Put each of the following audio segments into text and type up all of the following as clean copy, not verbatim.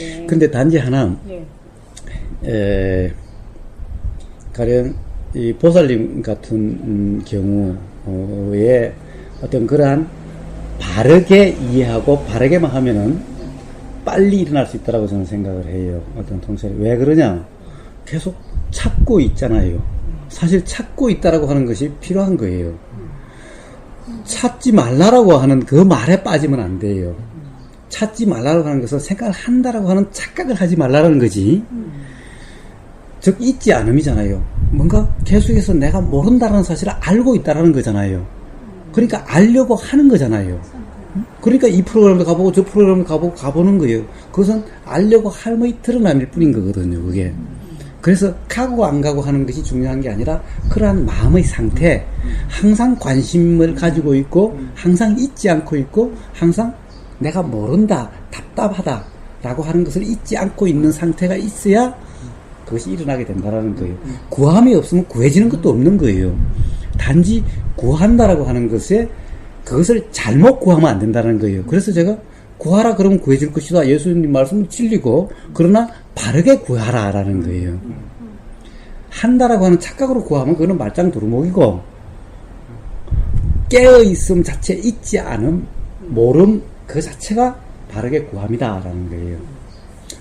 네. 근데 단지 하나, 네. 가령 이 보살님 같은 경우에 어떤 그러한 바르게 이해하고 바르게만 하면은 빨리 일어날 수 있다라고 저는 생각을 해요. 어떤 통찰이. 왜 그러냐? 계속 찾고 있잖아요. 사실 찾고 있다라고 하는 것이 필요한 거예요. 찾지 말라라고 하는 그 말에 빠지면 안 돼요. 찾지 말라고 하는 것은 생각을 한다라고 하는 착각을 하지 말라는 거지. 즉 잊지 않음이잖아요. 뭔가 계속해서 내가 모른다는 사실을 알고 있다라는 거잖아요. 그러니까 알려고 하는 거잖아요. 그러니까 이 프로그램도 가보고 저 프로그램도 가보고 가보는 거예요. 그것은 알려고 할머니 드러남일 뿐인 거거든요. 그게. 그래서 가고 안 가고 하는 것이 중요한 게 아니라 그러한 마음의 상태, 항상 관심을 가지고 있고 항상 잊지 않고 있고 항상 내가 모른다, 답답하다 라고 하는 것을 잊지 않고 있는 상태가 있어야 그것이 일어나게 된다라는 거예요. 구함이 없으면 구해지는 것도 없는 거예요. 단지 구한다라고 하는 것에 그것을 잘못 구하면 안 된다는 거예요. 그래서 제가 구하라 그러면 구해질 것이다. 예수님 말씀은 진리고 그러나 바르게 구하라라는 거예요. 한다라고 하는 착각으로 구하면 그거는 말짱 두루목이고 깨어있음 자체 잊지 않음 모름 그 자체가 바르게 구함이다라는 거예요.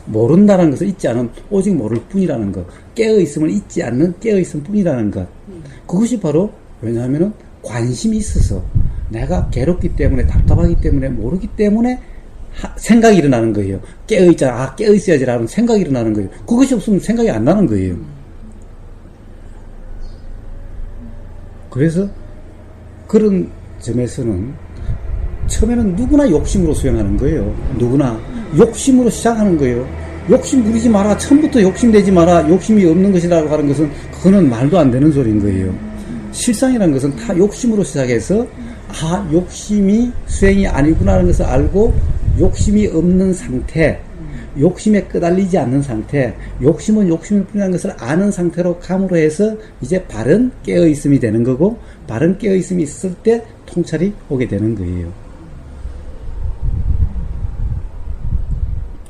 모른다는 것을 잊지 않은 오직 모를 뿐이라는 것, 깨어있음을 잊지 않는 깨어있음 뿐이라는 것, 그것이 바로 왜냐하면 관심이 있어서 내가 괴롭기 때문에 답답하기 때문에 모르기 때문에 생각이 일어나는 거예요. 깨어있잖아. 아, 깨어있어야지라는 생각이 일어나는 거예요. 그것이 없으면 생각이 안 나는 거예요. 그래서 그런 점에서는 처음에는 누구나 욕심으로 수행하는 거예요. 누구나 욕심으로 시작하는 거예요. 욕심 부리지 마라. 처음부터 욕심내지 마라. 욕심이 없는 것이라고 하는 것은 그거는 말도 안 되는 소리인 거예요. 실상이라는 것은 다 욕심으로 시작해서 아, 욕심이 수행이 아니구나 하는 것을 알고 욕심이 없는 상태, 욕심에 끄달리지 않는 상태, 욕심은 욕심일 뿐이라는 것을 아는 상태로 감으로 해서 이제 바른 깨어있음이 되는 거고 바른 깨어있음이 있을 때 통찰이 오게 되는 거예요.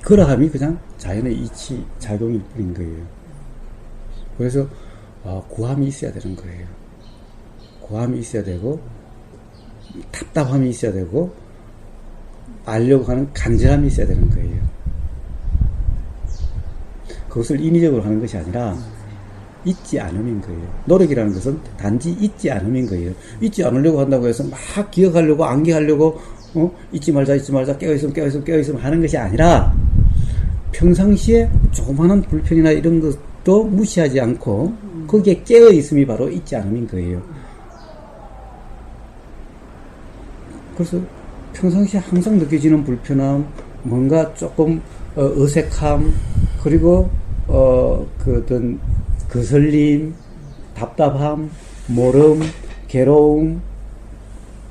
그러함이 그냥 자연의 이치, 작용일 뿐인 거예요. 그래서 구함이 있어야 되는 거예요. 구함이 있어야 되고 답답함이 있어야 되고 알려고 하는 간절함이 있어야 되는 거예요. 그것을 인위적으로 하는 것이 아니라 잊지 않음인 거예요. 노력이라는 것은 단지 잊지 않음인 거예요. 잊지 않으려고 한다고 해서 막 기억하려고 암기하려고 잊지 말자 깨어있음 하는 것이 아니라 평상시에 조그마한 불편이나 이런 것도 무시하지 않고 거기에 깨어있음이 바로 잊지 않음인 거예요. 그래서 평상시에 항상 느껴지는 불편함, 뭔가 조금 어색함, 그리고 그 어떤 거슬림, 답답함, 모름, 괴로움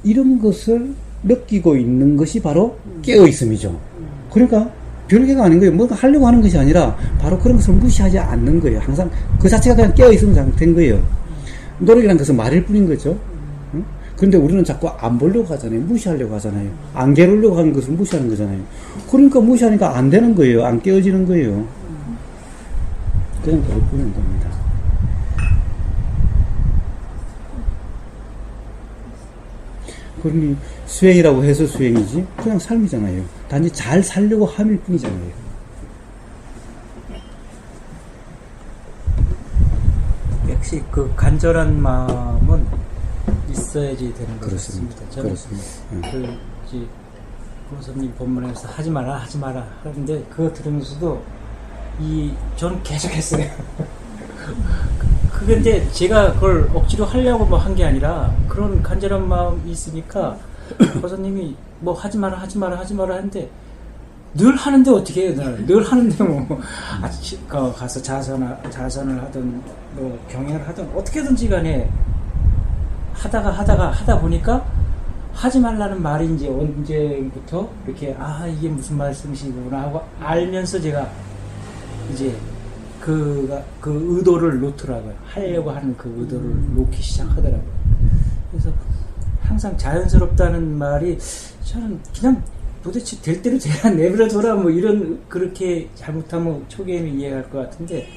이런 것을 느끼고 있는 것이 바로 깨어있음이죠. 그러니까 별개가 아닌 거예요. 뭔가 하려고 하는 것이 아니라 바로 그런 것을 무시하지 않는 거예요. 항상 그 자체가 그냥 깨어있는 상태인 거예요. 노력이라는 것은 말일 뿐인 거죠. 그런데 우리는 자꾸 안 보려고 하잖아요. 무시하려고 하잖아요. 안 괴로우려고 하는 것을 무시하는 거잖아요. 그러니까 무시하니까 안 되는 거예요. 안 깨어지는 거예요. 그냥 그럴 뿐인 겁니다. 그러니 수행이라고 해서 수행이지 그냥 삶이잖아요. 단지 잘 살려고 함일 뿐이잖아요. 역시 그 간절한 마음은 있어야지 되는 것 같습니다. 저는 그렇습니다. 보살님 본문에서 하지 마라 하는데 그거 들으면서도 저는 계속 했어요. 그게 이제 제가 그걸 억지로 하려고 뭐 한 게 아니라 그런 간절한 마음이 있으니까 보살님이 뭐 하지 마라 하는데 늘 하는데 어떻게 해요? 늘 하는데 뭐 가서 자선을 하든 뭐 경연을 하든 어떻게든지 간에 하다 보니까 하지 말라는 말이 이제 언제부터 이렇게 이게 무슨 말씀이시구나 하고 알면서 제가 이제 그 의도를 놓더라고요. 하려고 하는 그 의도를 놓기 시작하더라고요. 그래서 항상 자연스럽다는 말이 저는 그냥 도대체 될 대로 돼야 내버려둬라 뭐 이런 그렇게 잘못하면 초기에는 이해할 것 같은데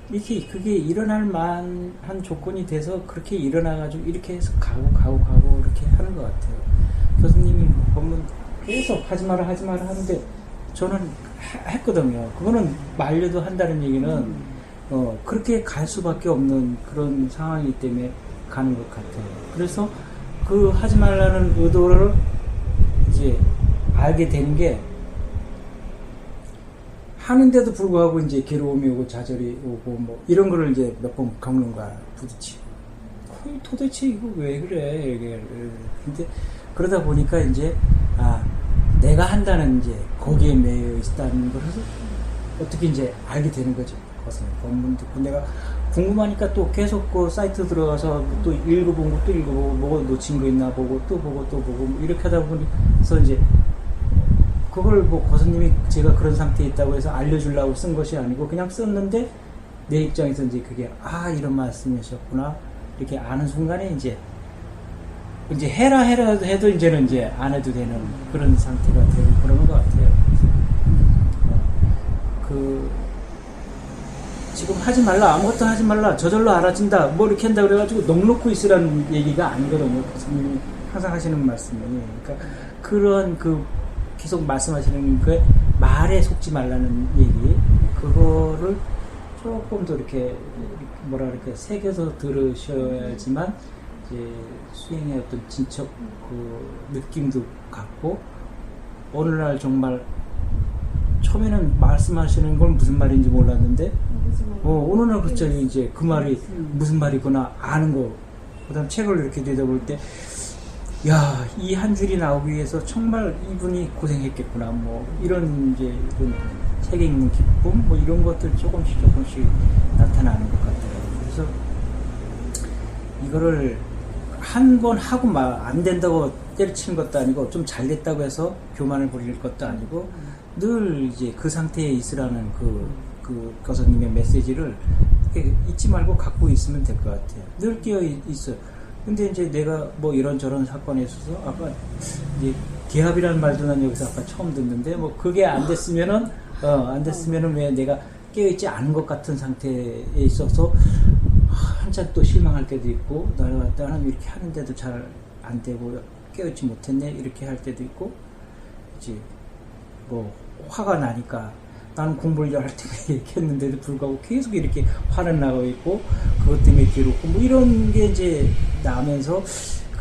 이렇게 그게 일어날 만한 조건이 돼서 그렇게 일어나가지고 이렇게 해서 가고 이렇게 하는 것 같아요. 교수님이 보면 계속 하지 마라 하는데 저는 했거든요. 그거는 말려도 한다는 얘기는 그렇게 갈 수밖에 없는 그런 상황이기 때문에 가는 것 같아요. 그래서 그 하지 말라는 의도를 이제 알게 되는 게 하는데도 불구하고 이제 괴로움이 오고 좌절이 오고 뭐 이런 거를 이제 몇 번 겪는 거야. 부딪히고 도대체 이거 왜 그래 이게. 근데 그러다 보니까 이제 내가 한다는 이제 거기에 매여 있다는 걸 어떻게 이제 알게 되는 거죠. 본문 듣고 내가 궁금하니까 또 계속 그 사이트 들어가서 또 읽어보고 또 읽어보고 뭐 놓친 거 있나 보고 또 보고 뭐 이렇게 하다 보니까 이제 그걸 뭐 고수님이 제가 그런 상태에 있다고 해서 알려주려고 쓴 것이 아니고 그냥 썼는데 내 입장에서 이제 그게 이런 말씀이셨구나 이렇게 아는 순간에 이제 해라 해도 이제는 이제 안 해도 되는 그런 상태가 되고 그러는 것 같아요. 지금 하지 말라 아무것도 하지 말라 저절로 알아진다 뭐 이렇게 한다 그래가지고 넉놓고 있으라는 얘기가 아니거든요. 교수님이 항상 하시는 말씀이. 그러니까 그런 계속 말씀하시는 그 말에 속지 말라는 얘기 그거를 조금 더 이렇게 뭐라 그럴까 새겨서 들으셔야지만 이제 수행의 어떤 진척 느낌도 갖고 어느 날 정말 처음에는 말씀하시는 건 무슨 말인지 몰랐는데 어느 날 갑자기 이제 그 말이 무슨 말이구나 아는 거. 그다음 책을 이렇게 내다볼 때 야, 이 한 줄이 나오기 위해서 정말 이분이 고생했겠구나. 뭐 이런 이제 이런 책에 있는 기쁨 뭐 이런 것들 조금씩 나타나는 것 같아요. 그래서 이거를 한 번 하고 막 안 된다고 때려치는 것도 아니고 좀 잘 됐다고 해서 교만을 부릴 것도 아니고 늘 이제 그 상태에 있으라는 그 교수님의 메시지를 잊지 말고 갖고 있으면 될 것 같아요. 늘 끼어 있어요. 근데 이제 내가 뭐 이런저런 사건에 있어서 아까 이제 개합이라는 말도 난 여기서 아까 처음 듣는데 뭐 그게 안 됐으면은 왜 내가 깨어있지 않은 것 같은 상태에 있어서 한참 또 실망할 때도 있고 나는 이렇게 하는데도 잘 안 되고 깨어있지 못했네 이렇게 할 때도 있고 이제 뭐 화가 나니까 나는 공부를 할 때 이렇게 했는데도 불구하고 계속 이렇게 화는 나고 있고 그것 때문에 괴롭고 뭐 이런 게 이제 나면서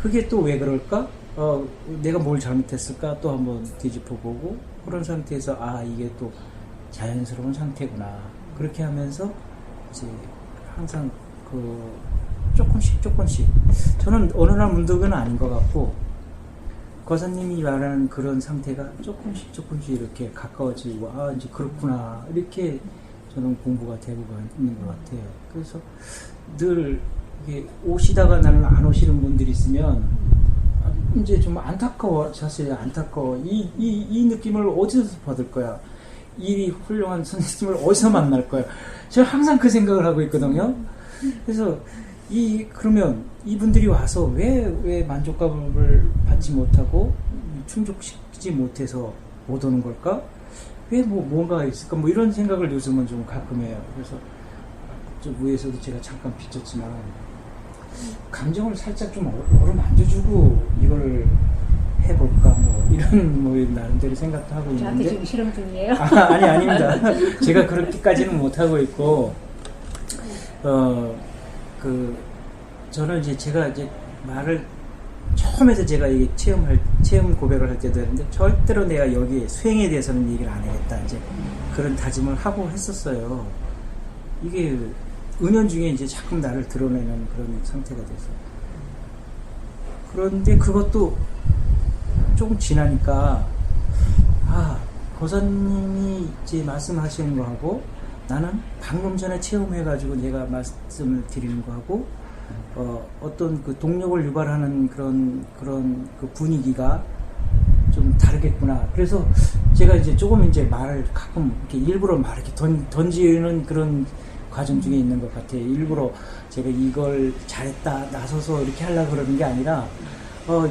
그게 또 왜 그럴까? 내가 뭘 잘못했을까? 또 한번 뒤집어보고 그런 상태에서 이게 또 자연스러운 상태구나 그렇게 하면서 이제 항상 조금씩 저는 어느 날 문득은 아닌 것 같고 거사님이 말하는 그런 상태가 조금씩 이렇게 가까워지고 이제 그렇구나 이렇게 저는 공부가 되고 있는 것 같아요. 그래서 늘 이게 오시다가 나는 안 오시는 분들이 있으면 이제 좀 안타까워. 사실 안타까워. 이 느낌을 어디서 받을 거야? 이 훌륭한 선생님을 어디서 만날 거야? 제가 항상 그 생각을 하고 있거든요. 그래서 그러면 이분들이 와서 왜 만족감을 받지 못하고 충족시키지 못해서 못 오는 걸까? 왜 뭔가 있을까? 뭐 이런 생각을 요즘은 좀 가끔 해요. 그래서 좀 위에서도 제가 잠깐 비쳤지만 감정을 살짝 좀 어루만져주고 이걸 해볼까? 뭐 이런 나름대로 생각도 하고 있는데. 저한테 지금 실험 중이에요? 아닙니다. 제가 그렇게까지는 못 하고 있고 저는 이제 제가 이제 말을 처음에서 제가 이게 체험 고백을 할 때도 했는데 절대로 내가 여기 수행에 대해서는 얘기를 안 하겠다 이제 그런 다짐을 하고 했었어요. 이게 은연중에 이제 자꾸 나를 드러내는 그런 상태가 돼서 그런데 그것도 조금 지나니까 고사님이 이제 말씀하시는 거하고 나는 방금 전에 체험해가지고 내가 말씀을 드리는 거하고 어떤 그 동력을 유발하는 그런 그 분위기가 좀 다르겠구나. 그래서 제가 이제 조금 이제 말을 가끔 이렇게 일부러 이렇게 던지는 그런 과정 중에 있는 것 같아요. 일부러 제가 이걸 잘했다 나서서 이렇게 하려고 그러는 게 아니라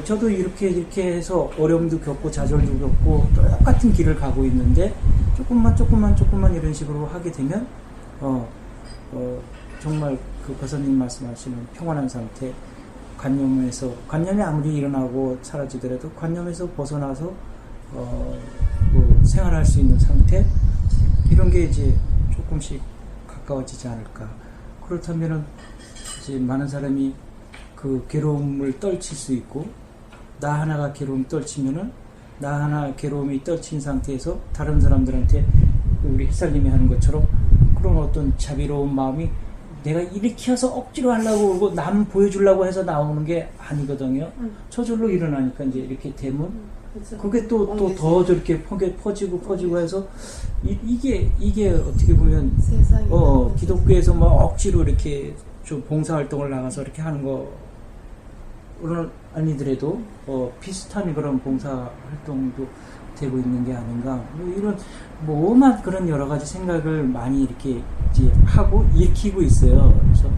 저도 이렇게 해서 어려움도 겪고 좌절도 겪고 똑같은 길을 가고 있는데 조금만 이런 식으로 하게 되면 정말 그 거사님 말씀하시는 평안한 상태, 관념이 아무리 일어나고 사라지더라도 관념에서 벗어나서 생활할 수 있는 상태, 이런 게 이제 조금씩 가까워지지 않을까. 그렇다면은 이제 많은 사람이 그 괴로움을 떨칠 수 있고, 나 하나가 괴로움 떨치면은 나 하나 괴로움이 떨친 상태에서 다른 사람들한테 우리 햇살님이 하는 것처럼 그런 어떤 자비로운 마음이 내가 일으켜서 억지로 하려고 그러고 남 보여주려고 해서 나오는 게 아니거든요. 저절로 일어나니까 이제 이렇게 되면 그게 또 더 저렇게 퍼지고 해서 이게 어떻게 보면 기독교에서 막 억지로 이렇게 좀 봉사활동을 나가서 이렇게 하는 거는 아니더라도 비슷한 그런 봉사활동도 되고 있는 게 아닌가, 이런 오만 그런 여러 가지 생각을 많이 이렇게 이제 하고 익히고 있어요. 그래서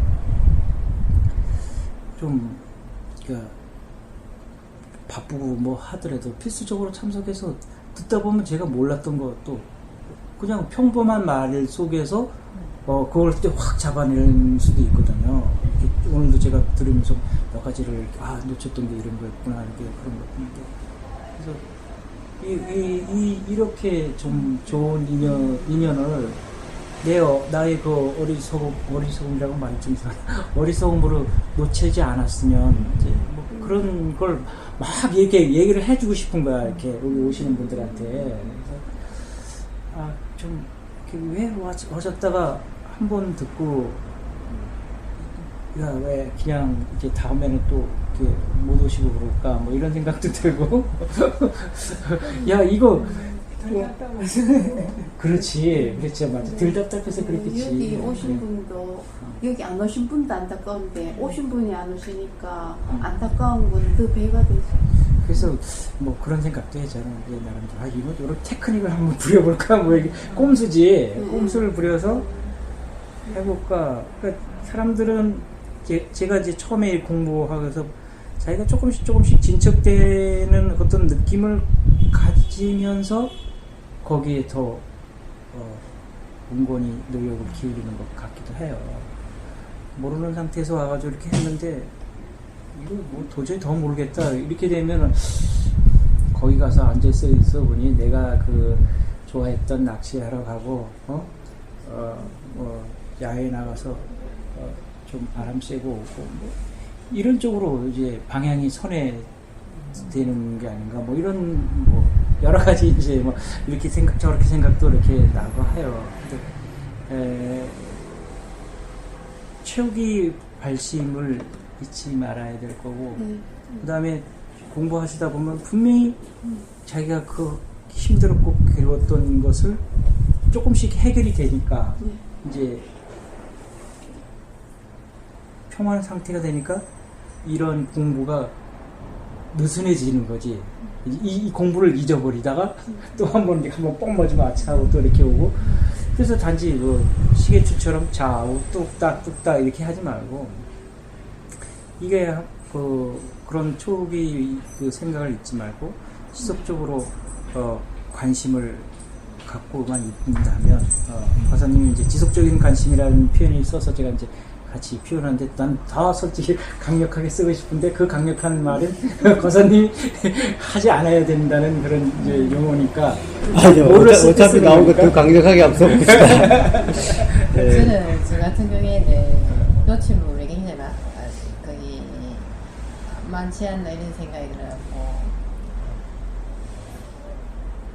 좀 그러니까 바쁘고 뭐 하더라도 필수적으로 참석해서 듣다 보면 제가 몰랐던 것도 그냥 평범한 말 속에서 그걸 때 확 잡아낼 수도 있거든요. 오늘도 제가 들으면서 몇 가지를 놓쳤던 게 이런 거였구나, 이게 그런 거였는데, 그래서 이렇게 좀 좋은 인연을 나의 그 어리석음이라고 말이 좀 어리석음으로 놓치지 않았으면 이제 뭐 그런 걸 막 얘기를 해주고 싶은 거야, 이렇게 여기 오시는 분들한테. 그래서 좀 왜 오셨다가 한 번 듣고 왜 그냥 이제 다음에는 또 이렇게 못 오시고 그럴까, 뭐 이런 생각도 들고. 야, 이거 그렇지 맞아, 덜 답답해서 그랬겠지. 여기 오신 분도 여기 안 오신 분도 안타까운데 오신 분이 안 오시니까 안타까운 건 더 배가 되죠. 그래서 뭐 그런 생각도 했잖아. 나름대로 이거 이런 테크닉을 한번 부려볼까, 뭐 이게 꼼수지. 꼼수를 부려서 해볼까. 그러니까 사람들은 제가 이제 처음에 공부하면서 자기가 조금씩 진척되는 어떤 느낌을 가지면서 거기에 더 온건히 노력을 기울이는 것 같기도 해요. 모르는 상태에서 와가지고 이렇게 했는데 이거 뭐 도저히 더 모르겠다 이렇게 되면은 거기 가서 앉아있어 보니 내가 그 좋아했던 낚시하러 가고 야외에 나가서 좀 바람 쐬고 오고 뭐 이런 쪽으로 이제 방향이 선회되는 게 아닌가, 뭐 이런 뭐 여러 가지 이제 뭐 이렇게 저렇게 생각도 이렇게 나고 해요. 근데 최후기 발심을 잊지 말아야 될 거고, 그 다음에 공부하시다 보면 분명히 자기가 그 힘들었고 괴로웠던 것을 조금씩 해결이 되니까 이제 평화한 상태가 되니까 이런 공부가 느슨해지는 거지. 이 공부를 잊어버리다가 또 한번 뻥 맞으면 아차하고 또 이렇게 오고, 그래서 단지 그 시계추처럼 좌우 뚝딱 이렇게 하지 말고, 이게 그런 초기 그 생각을 잊지 말고 지속적으로 관심을 갖고만 있다면, 과사님이 이제 지속적인 관심이라는 표현이 있어서 제가 이제 같이 표현하는데, 난 다 솔직히 강력하게 쓰고 싶은데 그 강력한 말은 거사님이 하지 않아야 된다는 그런 이제 용어니까. 어차피 나온 거 더 강력하게 앞서 봅시다. 저는 저 같은 경우에는 놓치면 모르겠네, 거기 많지 않나 이런 생각이 들어갖고,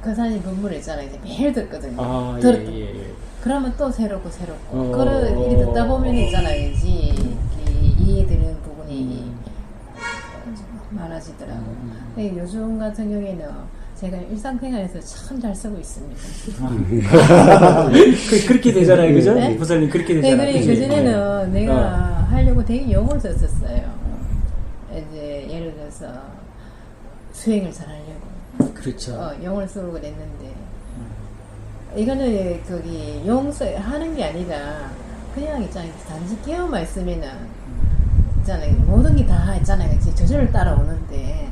거사님 본문을 있잖아, 이제 매일 듣거든요. 그러면 또 새롭고 그걸 이렇게 듣다 보면 있잖아요, 이해되는 부분이 많아지더라고. 근데 요즘 같은 경우에는 제가 일상생활에서 참 잘 쓰고 있습니다. 그렇게 되잖아요, 그죠? 네? 부사님 그렇게 되잖아요. 네, 그전에는 내가 하려고 되게 영어를 썼었어요. 이제 예를 들어서 수행을 잘 하려고. 그렇죠. 영어를 쓰고 그랬는데, 이거는 거기 용서 하는 게 아니라 그냥 있잖아요, 단지 깨어만 있으면은 있잖아요. 모든 게 다 있잖아요. 이제 저절로 따라오는데.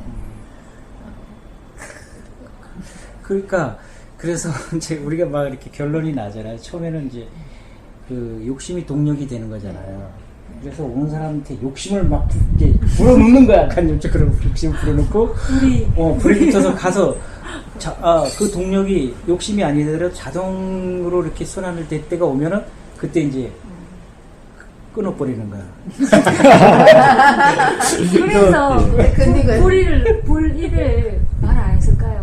그러니까 그래서 이제 우리가 막 이렇게 결론이 나잖아요. 처음에는 이제 그 욕심이 동력이 되는 거잖아요. 그래서 오는 사람한테 욕심을 막 이제 불어넣는 거야. 간접적으로 욕심을 불어넣고 불이 붙어서 가서 그 동력이 욕심이 아니더라도 자동으로 이렇게 순환을 될 때가 오면은 그때 이제 끊어버리는 거야. 그래서 근데 불일을 말 안 했을까요?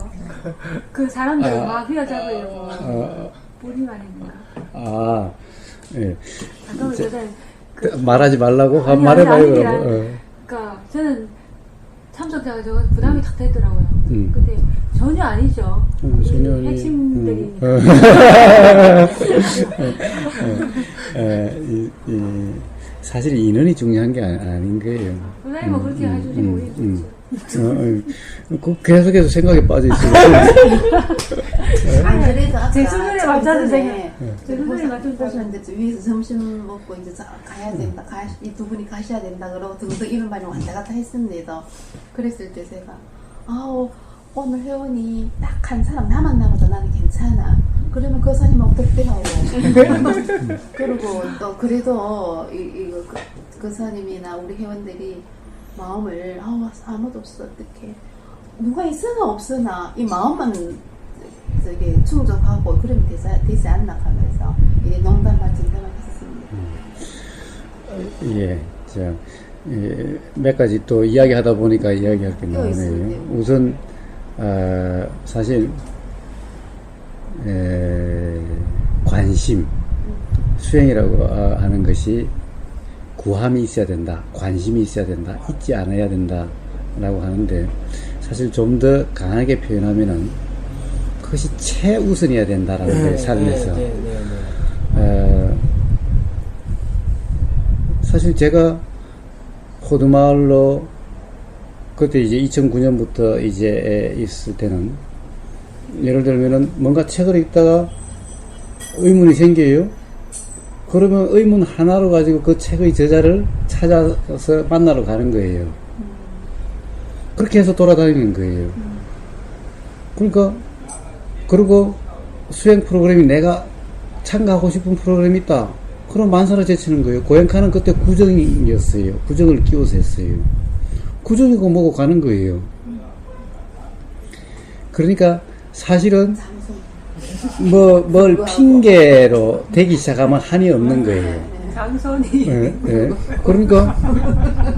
그 사람들 막 휘어잡으려고 불이 말했나? 예. 잠깐만 저는 말하지 말라고? 아니, 말해봐요, 아니, 그러면. 그러니까 저는 참석자가 저 부담이 탁 되더라고요. 음. 근데 전혀 아니죠. 전혀 핵심들이니까. 사실 인원이 중요한 게 아닌 거예요. 부담이 그렇게 해주시면 우리 좋죠. 계속해서 생각에 빠져 있어요. 안 그래도 아까 제 수준에 맞춰서 전에 제 수준에 맞춰서 보셨는데 위에서 점심 먹고 이제 가야 된다. 이 두 분이 가셔야 된다. 그러고 등등 이런 말이 왔다 갔다 했습니다. 그랬을 때 제가 오늘 회원이 딱 한 사람 나만 남아도 나는 괜찮아. 그러면 그 사람은 복대하고 그리고 또 그래도 그 사람이나 우리 회원들이 마음을 아무도 없어 어떡해 누가 있으나 없으나 이 마음만 저기 충족하고 그러면 되지 않나 하면서 이게 농담과 진담을 했었습니다. 예, 자, 몇 가지 또 이야기하다 보니까 이야기할 게 많네요. 우선 사실 관심 수행이라고 하는 것이 구함이 있어야 된다, 관심이 있어야 된다, 잊지 않아야 된다 라고 하는데 사실 좀 더 강하게 표현하면은 그것이 최우선이어야 된다라는 거예요. 삶에서. 사실 제가 호두마을로 그때 이제 2009년부터 이제 있을 때는 예를 들면은 뭔가 책을 읽다가 의문이 생겨요. 그러면 의문 하나로 가지고 그 책의 저자를 찾아서 만나러 가는 거예요. 그렇게 해서 돌아다니는 거예요. 그러니까 그리고 수행 프로그램이 내가 참가하고 싶은 프로그램이 있다. 그럼 만사를 제치는 거예요. 고행카는 그때 구정이었어요. 구정을 끼워서 했어요. 구정이고 뭐고 가는 거예요. 그러니까 사실은 뭘 핑계로 되기 시작하면 한이 없는 거예요. 장선이. 예, 예. 그러니까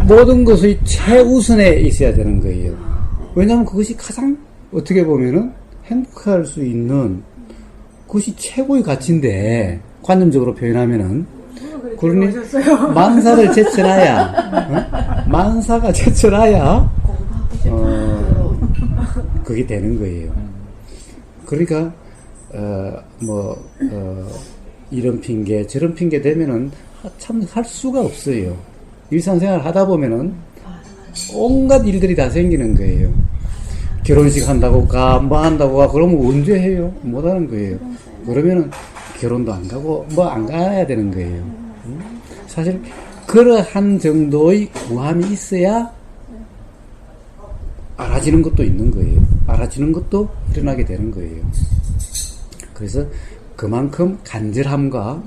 모든 것이 최우선에 있어야 되는 거예요. 왜냐하면 그것이 가장 어떻게 보면은 행복할 수 있는 그것이 최고의 가치인데 관념적으로 표현하면은 그러니 만사를 제쳐놔야 만사가 제쳐놔야 그게 되는 거예요. 그러니까 이런 핑계 저런 핑계 되면은 참 할 수가 없어요. 일상생활 하다 보면은 온갖 일들이 다 생기는 거예요. 결혼식 한다고 가, 뭐 한다고 가, 그러면 언제 해요? 못 하는 거예요. 그러면은 결혼도 안 가고 뭐 안 가야 되는 거예요. 사실 그러한 정도의 구함이 있어야 알아지는 것도 있는 거예요. 알아지는 것도 일어나게 되는 거예요. 그래서 그만큼 간절함과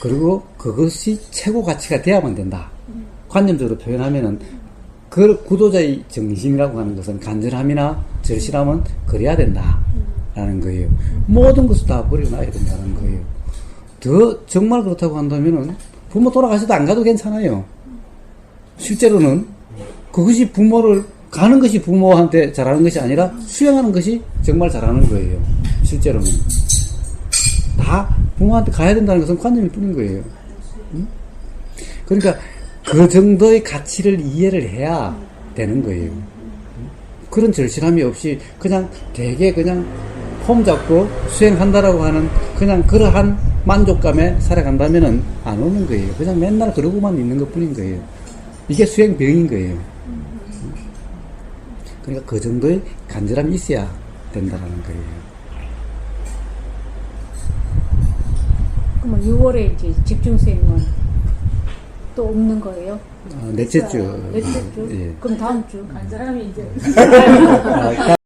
그리고 그것이 최고 가치가 돼야만 된다. 관념적으로 표현하면은 그 구도자의 정신이라고 하는 것은 간절함이나 절실함은 그래야 된다라는 거예요. 모든 것을 다 버려놔야 된다는 거예요. 더 정말 그렇다고 한다면은 부모 돌아가셔도 안 가도 괜찮아요. 실제로는 그것이 부모를 가는 것이 부모한테 잘하는 것이 아니라 수행하는 것이 정말 잘하는 거예요. 실제로는 다 부모한테 가야 된다는 것은 관념일 뿐인 거예요. 그러니까 그 정도의 가치를 이해를 해야 되는 거예요. 그런 절실함이 없이 그냥 되게 그냥 폼 잡고 수행한다라고 하는 그냥 그러한 만족감에 살아간다면은 안 오는 거예요. 그냥 맨날 그러고만 있는 것 뿐인 거예요. 이게 수행병인 거예요. 그러니까 그 정도의 간절함이 있어야 된다는 거예요. 그럼 6월에 이제 집중 수행은 또 없는 거예요? 넷째 주. 넷째 주? 예. 그럼 다음 주? 간 사람이 이제 아,